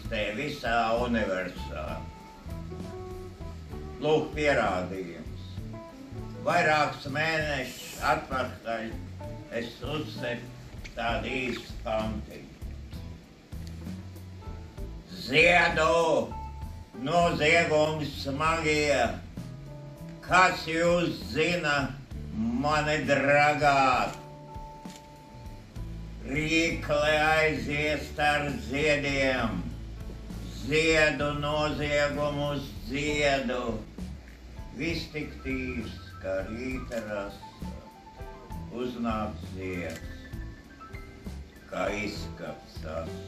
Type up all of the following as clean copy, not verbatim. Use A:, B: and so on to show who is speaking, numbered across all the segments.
A: eksistē visā universā. Lūk pierādījums. Vairākus mēnešus atpakaļ es uzseku tādu īstu pantiņu. Ziedu noziegums smagie, kas jūs zina, mani dragāt? Rīkle aiziest ar ziediem, ziedu noziegumus dziedu, viss tik tīrs, kā rīta rasa, uznāk zieds, kā izskats asa.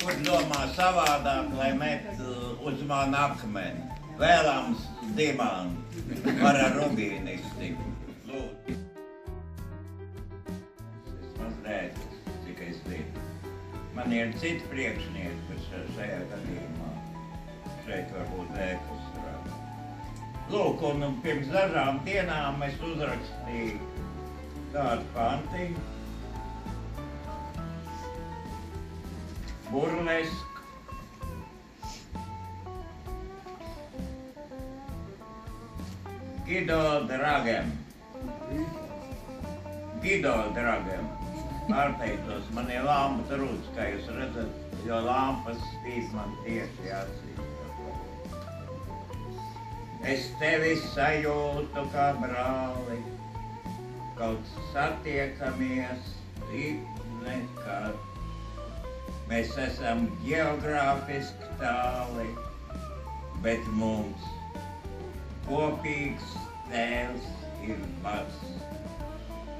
A: Kur domā savādāk, lai met uz mani akmeni, vēlams dimantu, var ar rubīnu iztikt. Lūdzu. Cik es zinu. Man ir citi priekšnieki, kas šajā gadījumā šeit varbūt vēkas rada. Lūk, un pirms dažām dienām es uzrakstīju tādu pantiņu. Burlesk. Gido dragem. Gido dragem. Pārteiktos, man ir lampa trūc, kā jūs redzat, jo lampas spīd man tieši acīs. Es tevi sajūtu kā brāli, kaut satiekamies tik nekad. Mēs esam ģeogrāfiski tāli, bet mums kopīgs tēvs ir pats.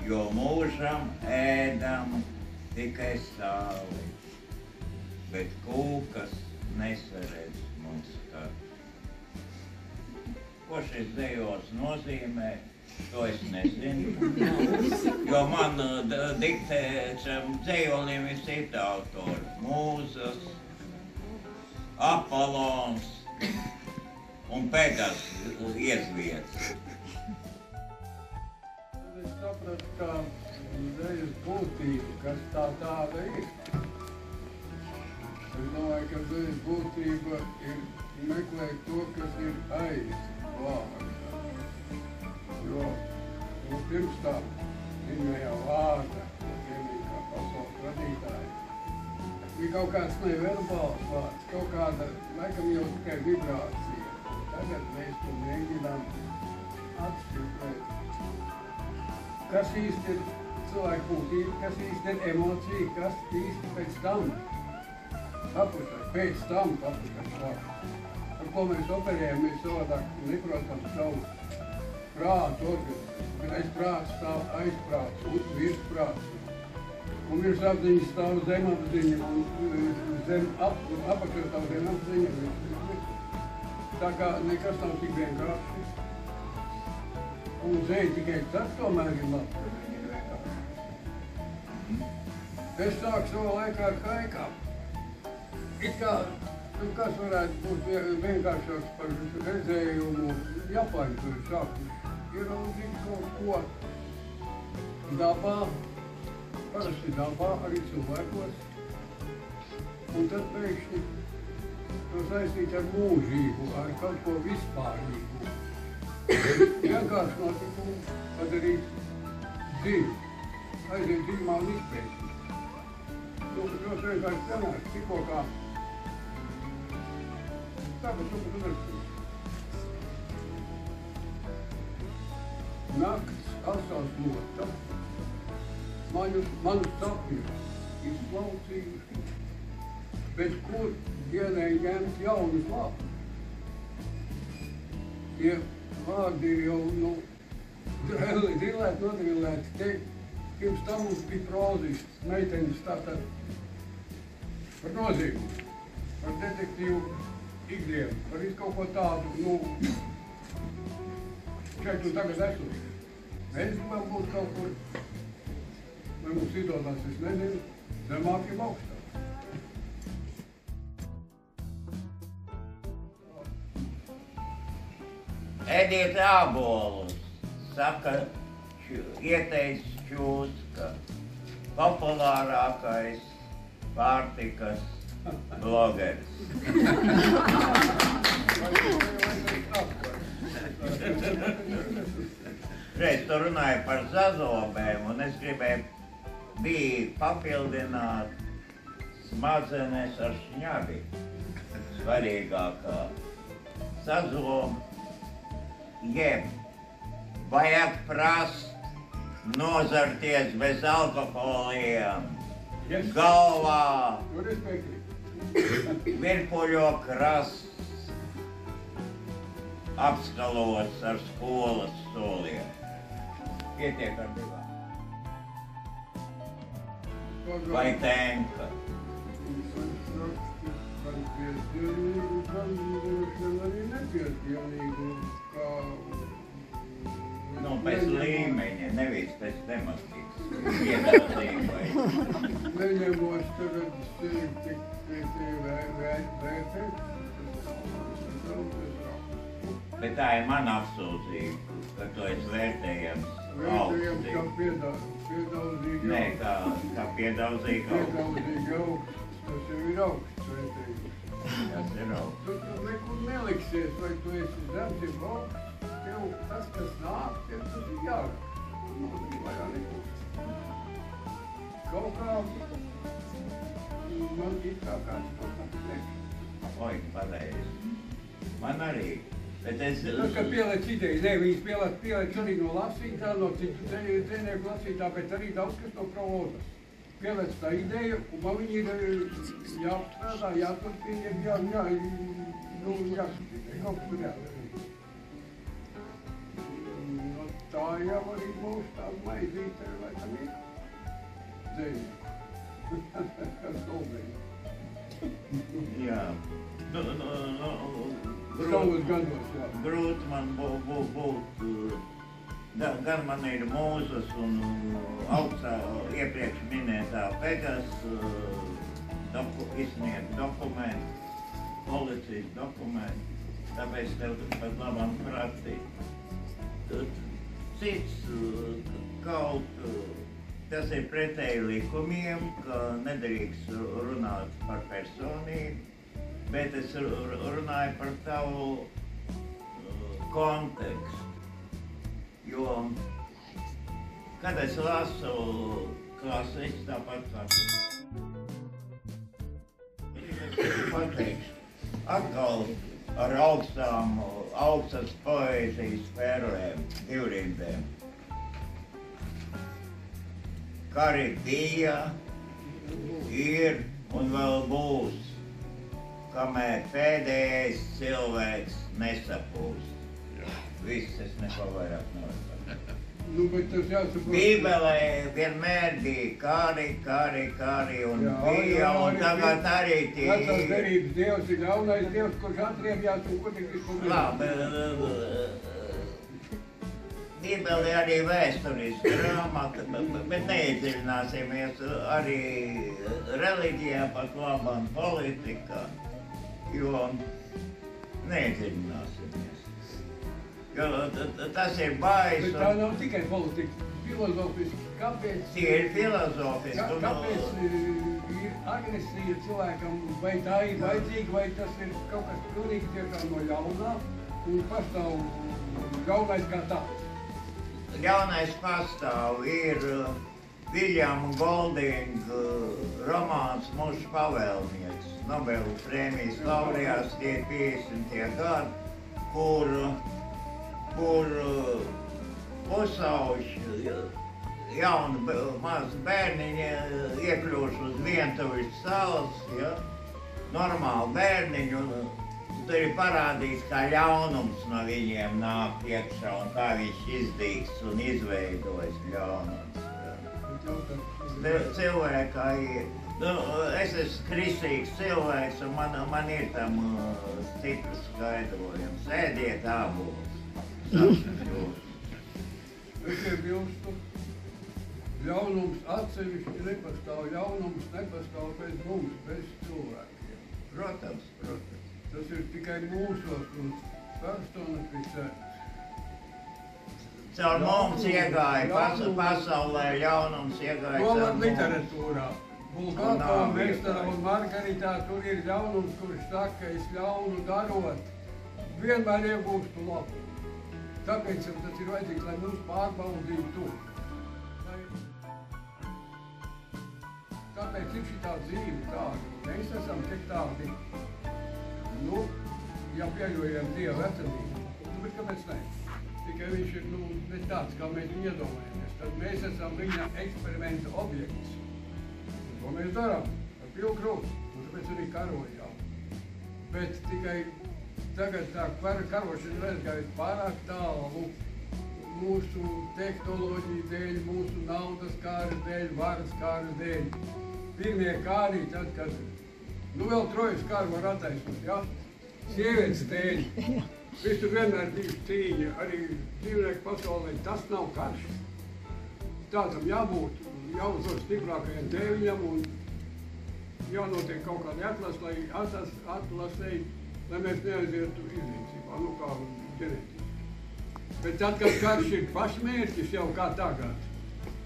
A: Jo mūžam ēdam tikai sāli, bet kūkas nesaredz mums skatu. Ko šis dejos nozīmē, to es nezinu, jo man diktē šam dejolim ir cita autori. Mūzas, Apollons un Pegas iezviets.
B: Es sapratu, ka dejas būtība, kas tāda ir. Es domāju, ka dejas būtība ir meklēt to, kas ir aiz vārda. Jo pirms tā pirmajā vārda, vienīgā pasaules radītāja, bija kaut kāds neverbāls vārds, kaut kāda, laikam jau tikai vibrācija. Tagad mēs to mēģinām atšķirt. Kas īsti ir cilvēku būtība, kas īsti ir emocija, kas īsti pēc tam papušai. Ar ko mēs operējam, mēs savādāk neprotam savu prātu organismu. Aizprāts stāv aizprāts un virsprāts. Un virsapziņa stāv zemapziņa un apakšā stāv zemapziņa. Tā kā nekas nav tik vienkārši. Un zēja tikai tad tomēr ir labi. Es sāku savā laikā ar haikām. It kā, kas varētu būt vienkāršāks par redzējumu Japāņu, kur ir sākuši ieraudzīt kaut ko dabā, parasti dabā, arī cilvēkos. Un tad pēkšņi to saistīt ar mūžību, ar kaut ko vispārīgu. Vienkārši notikumu padarīt dziļu, aiziet dziļumā un izpētīt. Ļoti vienkārši sanāk, tikko kā tagad uzrakstīt. Nakts asās nota, manu sapņu izplaucījuši, bet kur dienai ņemt jaunus vārdus? Tie vārdi ir jau, drillēti, nodrillēti. Te, pirms tam mums bija prozists, meitenis tātad par nozīmi, par detektīvu ikdienu, par visu kaut ko tādu, šeit un tagad esoši. Mēs gribam būt kaut kur, vai mums izdodās, es nezinu, zemākiem augstāk.
A: Ēdiet ābolus, saka, ieteicis Čūska, populārākais pārtikas blogeris. Reiz tu runāji par zazobēm, un es gribēju papildināt smadzenes ar šņabi. Svarīgākā zazoba, jeb vajag prast nozarties bez alkoholiem, galvā, virpuļo krasts, apskalots ar skolas soliem. Pietiek ar divām. Vai tenka? Nu, pēc līmeņa, nevis pēc tematikas. Piedāvībai.
B: Neņemos tagad tik vērtēt.
A: Bet tā ir mana apsūdzība, ka tu esi vērtējams
B: Vērtējams kā piedaudzīgi
A: Nē, kā piedaudzīgi
B: Piedaudzīgi augsts, tas jau ir augsts vērtējums.
A: Tas ir augsts.
B: Tu nekur neliksies, vai tu esi zems, ir augsts. Tev tas, kas nāk, tev tas ir jārāk. Vairāk nekur. Kaut kā man ir kā kāds to pateikt.
A: Oi, pareizi. Man arī. Bet es...
B: Tas, ka pielēc idejas, ne, viņas pielēc arī no lasītā, no citu trenieku lasītā, bet arī daudz kas no prologas. Pielēc tā ideja, un man viņi ir jāapstrādā, jāturpina, jāsatīt, kaut kur jādarīt. No tā jau arī būs tā maizīte, vai tam ir dzēļu. Kas domēja.
A: Jā.
B: Savus gados, jā.
A: Grūti man būt, gan man ir mūzas un augstā iepriekš minētā Pegas izsniegt dokumenti, policijas dokumenti, tāpēc tev pat labam prasīt. Cits kaut, tas ir pretēji likumiem, ka nedrīkst runāt par personību, bet es runāju par tavu kontekstu, jo, kad es lasu klasiķis tāpat kā pateikšu, atkal ar augstas poēzijas perlēm, divrindēm. Kari bija, ir un vēl būs, kamēr pēdējais cilvēks nesapūst. Viss, es neko vairāk nevaru.
B: Nu, bet tas jāsaprot.
A: Bībelē vienmēr bija kari un bija, un tagad arī tie...
B: Vecās derības Dievs ir ļaunais Dievs, kurš atriebjās un kur tik visu.
A: Labi, Bībelē arī vēsturiski grāmata, bet neiedziļināsimies arī reliģijā, pat labam politikā, jo neiedziļināsimies. Jo tas ir bais.
B: Bet tā nav tikai politika, filozofiski. Kāpēc?
A: Tie ir filozofiski.
B: Kāpēc ir agresija cilvēkam, vai tā ir vajadzīga, vai tas ir kaut kas pilnīgi tiešām no ļaunā un pastāv ļaunais kā tāds?
A: Ļaunais pastāv ir Viljama Goldinga romāns Mūža pavēlnieks, Nobela prēmijas laureāts, tie 50. gadi, kur pusauši, jauni mazi bērniņi iekļūst uz vientuvišķas salas, ja? Normāli bērniņi, un tur ir parādīts, kā ļaunums no viņiem nāk iekšā un kā viņš izdīgs un izveidojas ļaunums. Cilvēkā ir, es esmu kristīgs cilvēks un man ir tam stiprs skaidrojums. Ēdiet ābolus.
B: Es iebilstu, ļaunums atsevišķi nepastāv, ļaunums nepastāv bez mums, bez cilvēkiem.
A: Protams.
B: Tas ir tikai mūsos un personificēts.
A: Caur mums iegāja pasaulē, ļaunums iegāja caur mums.
B: Literatūrā. Bulgākava meistara un Margaritā tur ir ļaunums, kurš saka, es ļaunu darot, vienmēr iegūstu labu. Tāpēc tas ir vajadzīgs, lai mūs pārbaudītu. Tāpēc ir šitā dzīve tāda. Mēs esam tik tādi, ja pieļojam Dieva veselību, bet kāpēc ne? Tikai viņš ir, ne tāds, kā mēs viņu iedomājamies. Tad mēs esam viņa eksperimenta objekts. To mēs darām ar pilnu krūti, un tāpēc arī karojām. Bet tikai tagad tā karošana ir aizgājusi pārāk tālu mūsu tehnoloģiju dēļ, mūsu naudas kāras dēļ, varas kāras dēļ. Pirmie kāri, tad, kad, vēl Trojas kāru var attaisnot, ja? Sievietes dēļ. Visur vienmēr bijusi cīņa, arī dzīvnieku pasaulē, tas nav karš. Tādam jābūt. Jāuzvar stiprākajam tēviņam un jānotiek kaut kādi atlasēji, lai mēs neaizietu iznīcībā, kā ģenētiski. Bet tad, kad karš ir pašmērķis jau kā tagad,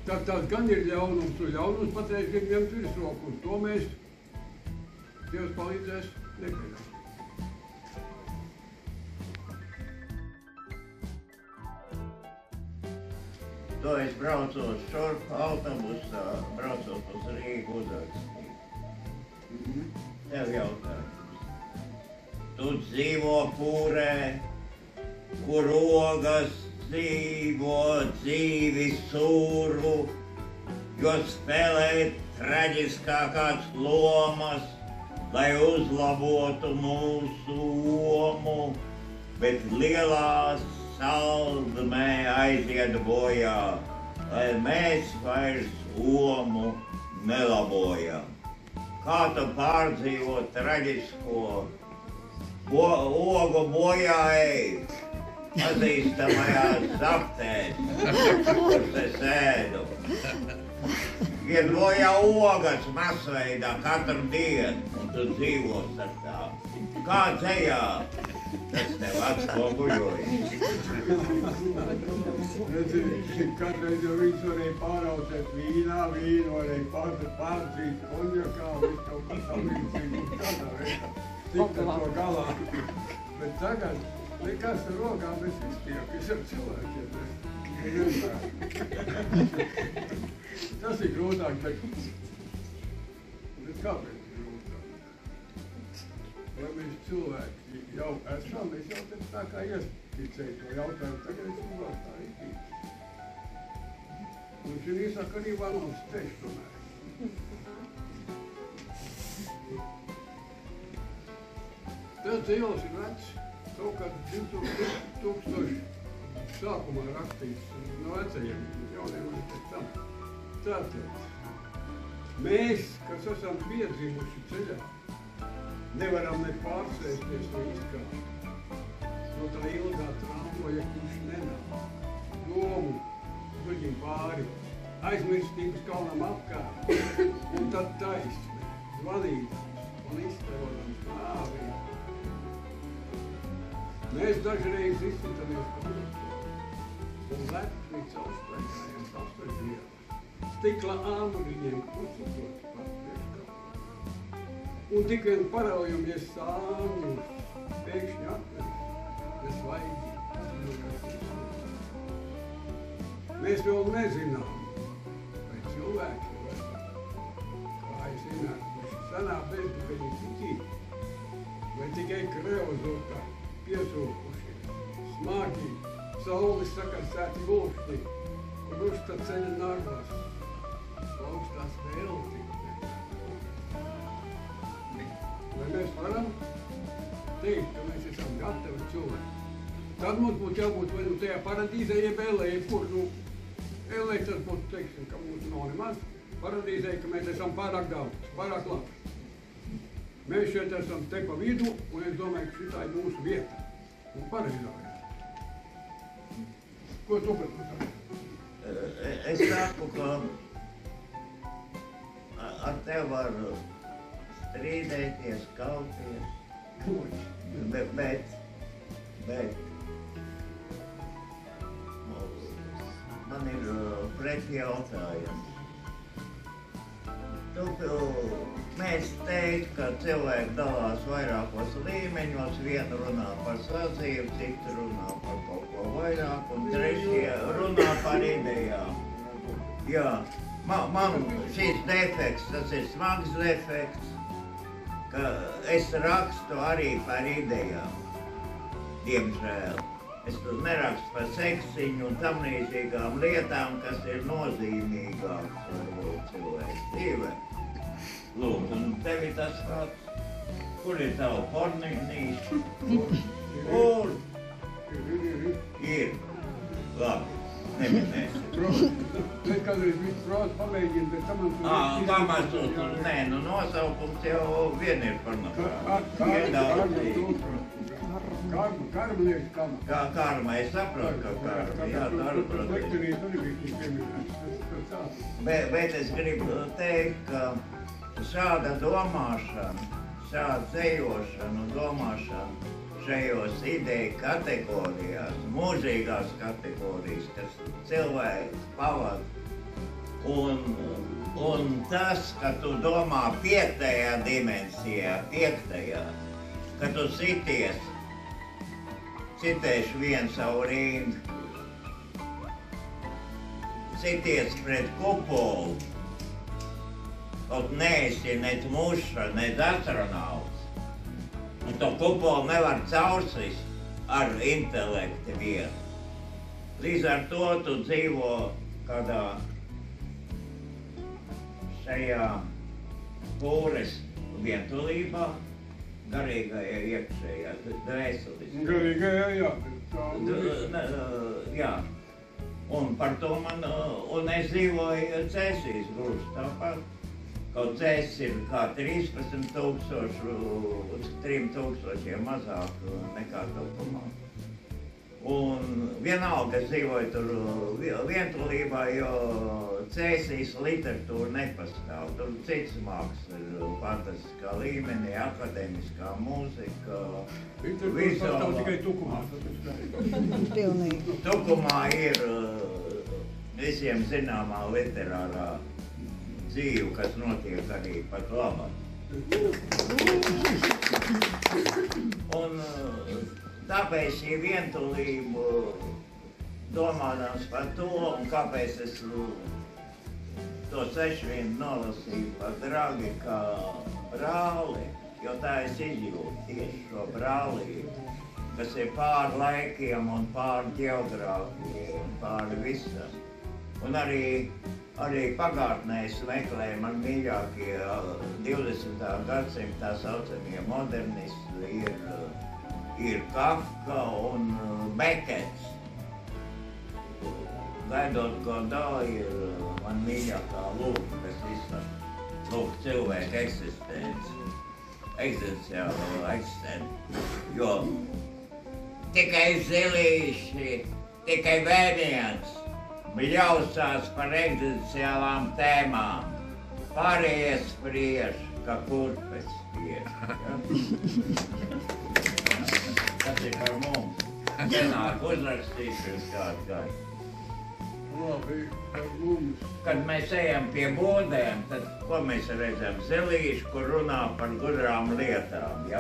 B: tad gan ir ļaunums, un ļaunums patreiz grib ņemt virsroku, un to mēs, Dievs palīdzēs, nepieļaut.
A: To es braucot šurp autobusā, braucot uz Rīgu uzrakstīju. Tev jautājums. Tu dzīvo Pūrē, kur ogas dzīvo dzīvi sūru, jo spēlē traģiskākās lomas, lai uzlabotu mūsu omu, bet lielās saldumē aiziet bojā, lai mēs vairs omu nelabojam. Kā tu pārdzīvo traģisko ogu bojāēju pazīstamajās zaptēs, kuras es ēdu? Iet bojā ogas masveidā katru dienu, un tu dzīvos ar tām. Kā dzejā? Tas tev atspoguļojas.
B: Katreiz jau viņš varēja pāraudzēt vīnā, vīnu varēja pārdzīt konjakā, viņš kaut kā samīcīgi un tādā veidā tikt ar to galā. Bet tagad likās ar rokām mēs iztiekis ar cilvēkiem. Tas ir grūtāk, bet kāpēc ir grūtāk? Ja mēs cilvēki jau esam, es jau tad tā kā iesticēju to jautājumu, tagad es uzvārdu tā iztīcu. Un šī sakarībā mums ceļš tomēr. Tas dzīvos ir vecs, kaut kad 2000 sākumā rakstīts no vecajiem, jauniem un pēc tam. Tātad, mēs, kas esam piedzimuši ceļā, nevaram ne pārsēsties, ne izkāpt no tā ilgā tramvoja, kurš nenāk. Domu guļim pāri, aizmirstības kalnam apkārt, un tad taisme, zvanītājs un izterodams nāvī. Mēs dažreiz izsitamies konektos un lepni caurstaigājam pasažierus, stikla āmuriņiem klusot par priekškā. Un tik vien paraujamies sāņus, pēkšņi atveris, bez vaigi, mēs vēl nezinām, vai cilvēki kā es ienākuši senā bezdibeņi ticīt, vai tikai kreozotā piesūkuši, smagi, saules sakarsēti gulšņi, kur uzta ceļa narvas, plaukstās velti. Vai mēs varam teikt, ka mēs esam gatavi cilvēki? Tad mums būtu jābūt vai nu tajā paradīzē, jeb ellē, jebkur, ellē tas būtu, teiksim, ka mūsu nav nemaz, paradīzē, ka mēs esam pārāk daudz, pārāk labi. Mēs šeit esam te pa vidu, un es domāju, ka šitā ir mūsu vieta. Un pareizā vieta. Ko tu par to saki?
A: Es saku, ka ar tevi var strīdēties, kauties, bet man ir pretjautājums. Mēs teikt, ka cilvēki dalās vairākos līmeņos, viena runā par sadzīvi, cita runā par kaut ko vairāk, un trešie runā par idejām. Jā, man šis defekts, tas ir smags defekts, ka es rakstu arī par idejām, diemžēl. Es tur nerakstu par seksiņu un tam līdzīgām lietām, kas ir nozīmīgākas varbūt cilvēku dzīvē. Lūdzu, un tev ir tas kāds, kur ir tavu pornīnīši? Kur? Ir. Labi, neminēsim.
B: Es kādreiz visu prātu pamēģinu, bet tam man tur...
A: Kā mēs to tur, nē, nu nosaukums jau vien ir pornogrāfija.
B: Karma liekas kama.
A: Karma, es saprotu, ka karma, jā, darba.
B: Lektorīt arī bija pieminēts.
A: Bet es gribu teikt, ka šāda domāšana, šāda dzējošana un domāšana šajos ideju kategorijās, mūžīgās kategorijas, kas cilvēks pavada. Un tas, ka tu domā piektajā dimensijā, ka tu citēšu vienu savu rindu, cities pret kupolu, kaut neesi ne muša, ne astronauts. Un to kupolu nevar caursist ar intelektu vienu. Līdz ar to tu dzīvo kādā šajā pūres vientulībā, garīgajā iekšējā, dvēseliskajā.
B: Garīgajā, jā.
A: Jā. Un par to man, un es dzīvoju Cēsīs gluži tāpat. Kaut Cēsis ir kā 3,000 mazāk nekā Tukumā. Un vienalga es dzīvoju tur vientulībā, jo Cēsīs literatūra nepastāv. Tur cits mākslas ir fantastiskā līmenī, akadēmiskā mūzika,
B: Pastāv tikai Tukumā.
C: Pilnīgi.
A: Tukumā ir visiem zināmā literārā dzīve, kas notiek arī pat labāk. Un tāpēc šī vientulība, domādams par to, un kāpēc es to sešvienu nolasīju par dragi kā brāli, jo tā es izjūtu tieši šo brālību, kas ir pār laikiem un pār ģeogrāfiju un pār visam. Un arī pagātnē es meklēju man mīļākie 20. gadsimta tā saucamie modernisti ir Kafka un Bekets. Gaidot Godo ir man mīļākā lūka, kas visam lūk cilvēka eksistenciālo eksistenci. Jo tikai zilīši, tikai vēriens bļausās par eksistenciālām tēmām. Pārējie spriež, ka kurpes spiež. Tas ir par mums. Senāk uzrakstīšos kādu gadu.
B: Labi, par mums.
A: Kad mēs ejam pie bodēm, tad ko mēs redzam? Zelīši, kur runā par gudrām lietām, ja?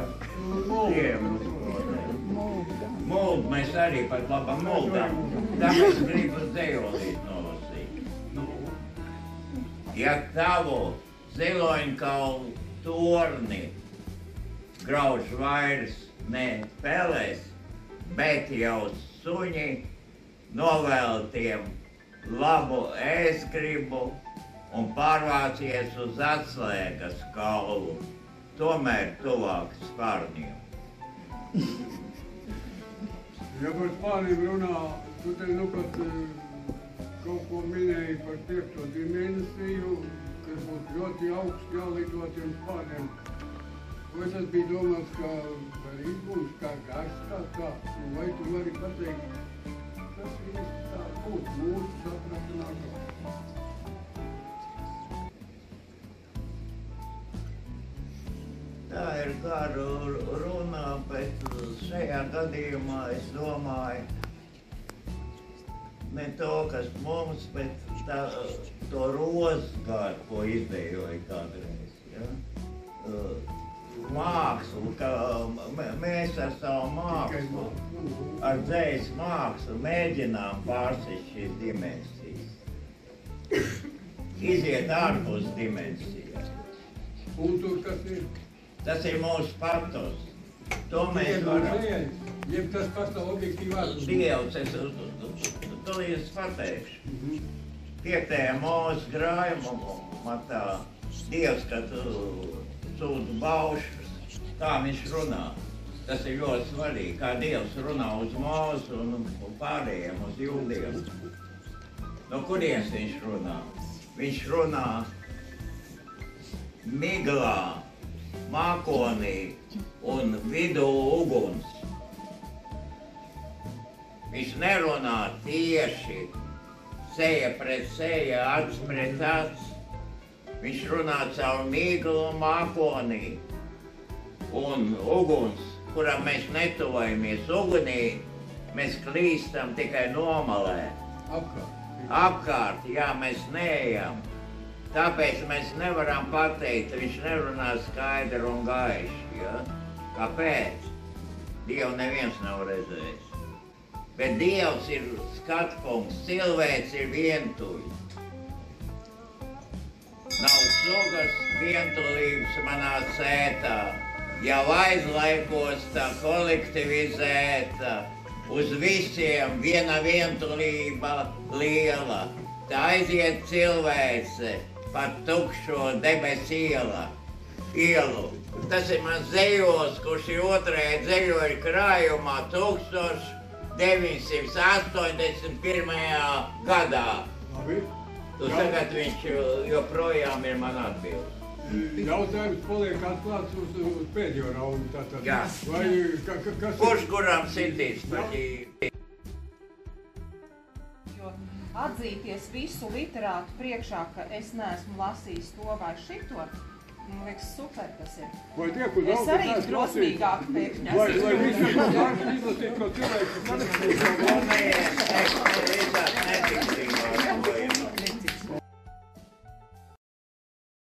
A: Muldu mēs arī pat labam muldām. Tā mēs gribu dzējolīt nolasīt. Ja tavu ziloņkaulu torni grauž vairs ne pelēs, bet jau suņi novēl tiem labu ēstgribu un pārvācies uz atslēgas kaulu, tomēr tuvāk spārniem.
B: Ja par spārniem runā, tu te nu pat kaut ko minēji par 5. dimensiju, kas būtu ļoti augsts jālido tiem spārniem. Es biju domāts, ka arī būs kā gars, kā tāds, un vai tu vari pateikt, kas ir tā būtu mūsu saprašanā.
A: Tā ir gara runa, bet šajā gadījumā es domāju ne to, kas mums, bet to rozgaru, ko izdejoja kādreiz. Ja? Mākslu, ka mēs ar savu mākslu, ar dzejas mākslu mēģinām pārsist šīs dimensijas. Iziet ārpus dimensijas.
B: Un tur kas ir?
A: Tas ir mūsu patos. To mēs varam.
B: Jeb tas pastāv objektīvās.
A: Dievs, es pateikšu. 5. mūsu grājumā Dievs, kad sūta baušus, kā viņš runā. Tas ir ļoti svarīgi, kā Dievs runā uz mūsu un pārējiem, uz jūdiem. No kurienes viņš runā? Viņš runā miglā, mākonī un vidū uguns. Viņš nerunā tieši seja pret seja, acs pret acs. Viņš runā caur miglu mākonī un uguns, kuram mēs netuvojamies ugunī, mēs klīstam tikai nomalē. Apkārt, jā, mēs neejam. Tāpēc mēs nevaram pateikt, viņš nerunā skaidri un gaiši, ja? Kāpēc? Dievu neviens nav redzējis. Bet Dievs ir skatpunkts, cilvēks ir vientuļs. Nav sugas vientulības manā sētā, jau aizlaikos tā kolektivizēta, uz visiem viena vientulība liela. Tā aiziet cilvēce pa tukšo debes ielu. Tas ir mans dzejos, kurš ir otrajā dzejoļu krājumā 1981. gadā. Tu tagad viņš joprojām ir man atbildes.
B: Jautājums paliek atklāts uz pēdējo raundu tātad.
A: Jā.
B: Vai kas
A: Kurš kuram sirdīs paķīt?
D: Jo atzīties visu literātu priekšā, ka es neesmu lasījis to vai šito, man liekas super tas ir.
B: Vai tie, kur
D: Es arī drosmīgāk pēkšņi esmu.
B: Vai visi ir izlasīt, ko cilvēks
A: Nē, es netikstīgāk.